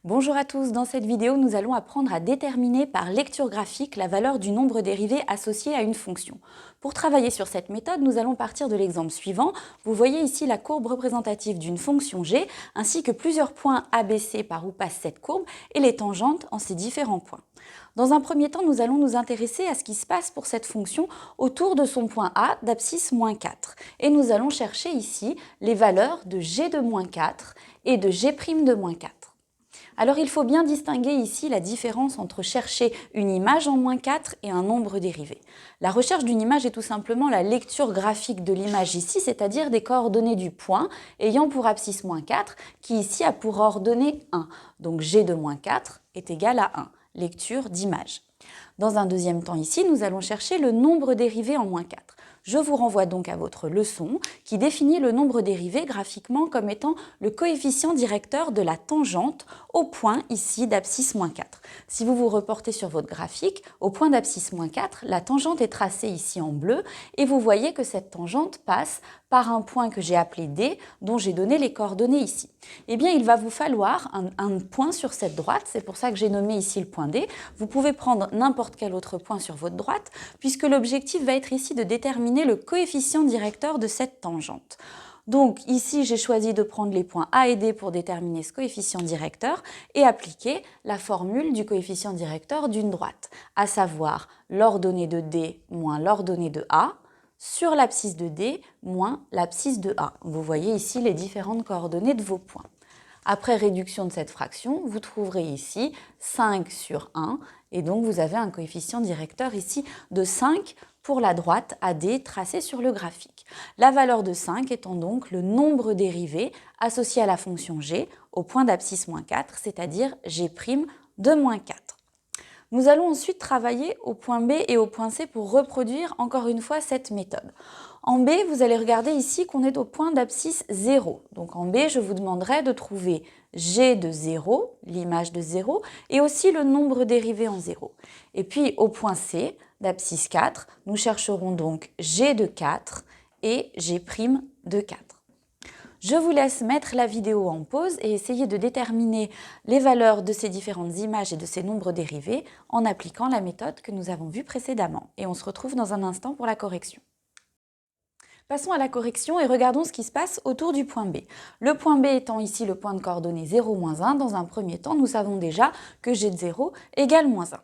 Bonjour à tous, dans cette vidéo nous allons apprendre à déterminer par lecture graphique la valeur du nombre dérivé associé à une fonction. Pour travailler sur cette méthode, nous allons partir de l'exemple suivant. Vous voyez ici la courbe représentative d'une fonction g, ainsi que plusieurs points ABC par où passe cette courbe et les tangentes en ces différents points. Dans un premier temps, nous allons nous intéresser à ce qui se passe pour cette fonction autour de son point A d'abscisse moins 4. Et nous allons chercher ici les valeurs de g de moins 4 et de g' de moins 4. Alors il faut bien distinguer ici la différence entre chercher une image en moins 4 et un nombre dérivé. La recherche d'une image est tout simplement la lecture graphique de l'image ici, c'est-à-dire des coordonnées du point ayant pour abscisse moins 4, qui ici a pour ordonnée 1. Donc g de moins 4 est égal à 1, lecture d'image. Dans un deuxième temps ici, nous allons chercher le nombre dérivé en moins 4. Je vous renvoie donc à votre leçon qui définit le nombre dérivé graphiquement comme étant le coefficient directeur de la tangente au point ici d'abscisse moins 4. Si vous vous reportez sur votre graphique, au point d'abscisse moins 4, la tangente est tracée ici en bleu et vous voyez que cette tangente passe par un point que j'ai appelé D, dont j'ai donné les coordonnées ici. Eh bien, il va vous falloir un point sur cette droite, c'est pour ça que j'ai nommé ici le point D. Vous pouvez prendre n'importe quel autre point sur votre droite, puisque l'objectif va être ici de déterminer le coefficient directeur de cette tangente. Donc ici, j'ai choisi de prendre les points A et D pour déterminer ce coefficient directeur et appliquer la formule du coefficient directeur d'une droite, à savoir l'ordonnée de D moins l'ordonnée de A, sur l'abscisse de D moins l'abscisse de A. Vous voyez ici les différentes coordonnées de vos points. Après réduction de cette fraction, vous trouverez ici 5 sur 1 et donc vous avez un coefficient directeur ici de 5 pour la droite AD tracée sur le graphique. La valeur de 5 étant donc le nombre dérivé associé à la fonction g au point d'abscisse moins 4, c'est-à-dire g' de moins 4. Nous allons ensuite travailler au point B et au point C pour reproduire encore une fois cette méthode. En B, vous allez regarder ici qu'on est au point d'abscisse 0. Donc en B, je vous demanderai de trouver g de 0, l'image de 0, et aussi le nombre dérivé en 0. Et puis au point C, d'abscisse 4, nous chercherons donc g de 4 et g' de 4. Je vous laisse mettre la vidéo en pause et essayer de déterminer les valeurs de ces différentes images et de ces nombres dérivés en appliquant la méthode que nous avons vue précédemment. Et on se retrouve dans un instant pour la correction. Passons à la correction et regardons ce qui se passe autour du point B. Le point B étant ici le point de coordonnées 0, 1, dans un premier temps, nous savons déjà que g de 0 égale moins 1.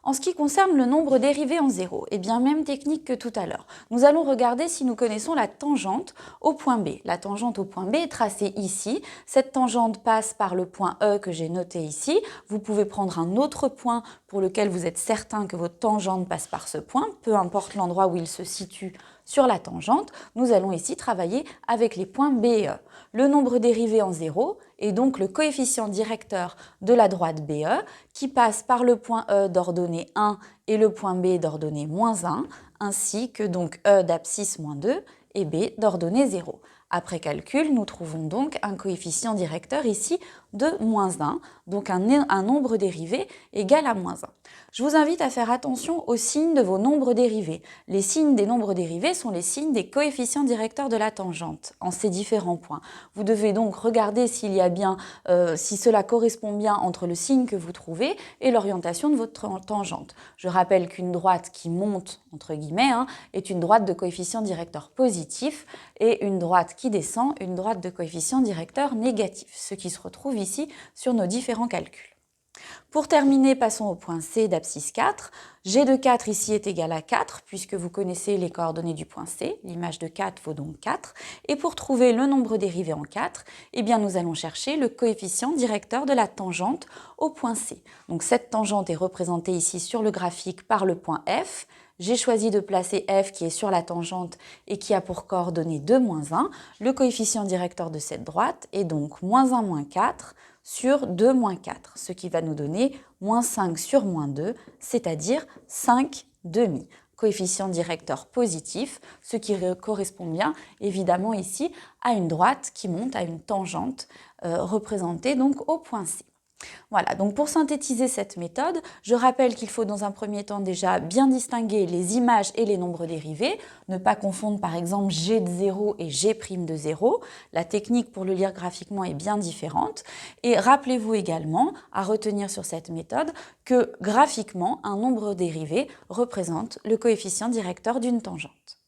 En ce qui concerne le nombre dérivé en 0, eh bien même technique que tout à l'heure. Nous allons regarder si nous connaissons la tangente au point B. La tangente au point B est tracée ici. Cette tangente passe par le point E que j'ai noté ici. Vous pouvez prendre un autre point pour lequel vous êtes certain que votre tangente passe par ce point, peu importe l'endroit où il se situe sur la tangente. Nous allons ici travailler avec les points B et E. Le nombre dérivé en 0 est donc le coefficient directeur de la droite BE qui passe par le point E d'ordonnée 1 et le point B d'ordonnée moins 1, ainsi que donc E d'abscisse moins 2 et B d'ordonnée 0. Après calcul, nous trouvons donc un coefficient directeur ici de moins 1, donc un nombre dérivé égal à moins 1. Je vous invite à faire attention aux signes de vos nombres dérivés. Les signes des nombres dérivés sont les signes des coefficients directeurs de la tangente en ces différents points. Vous devez donc regarder s'il y a bien, si cela correspond bien entre le signe que vous trouvez et l'orientation de votre tangente. Je rappelle qu'une droite qui monte, entre guillemets, est une droite de coefficient directeur positif et une droite qui descend, une droite de coefficient directeur négatif, ce qui se retrouve ici sur nos différents calculs. Pour terminer, passons au point C d'abscisse 4. G de 4 ici est égal à 4, puisque vous connaissez les coordonnées du point C. L'image de 4 vaut donc 4. Et pour trouver le nombre dérivé en 4, eh bien nous allons chercher le coefficient directeur de la tangente au point C. Donc cette tangente est représentée ici sur le graphique par le point F. J'ai choisi de placer F qui est sur la tangente et qui a pour coordonnée 2, moins 1. Le coefficient directeur de cette droite est donc moins 1, moins 4 sur 2, moins 4, ce qui va nous donner moins 5 sur moins 2, c'est-à-dire 5 demi. Coefficient directeur positif, ce qui correspond bien évidemment ici à une droite qui monte à une tangente représentée donc au point C. Voilà, donc pour synthétiser cette méthode, je rappelle qu'il faut dans un premier temps déjà bien distinguer les images et les nombres dérivés, ne pas confondre par exemple g de 0 et g' de 0. La technique pour le lire graphiquement est bien différente. Et rappelez-vous également, à retenir sur cette méthode, que graphiquement, un nombre dérivé représente le coefficient directeur d'une tangente.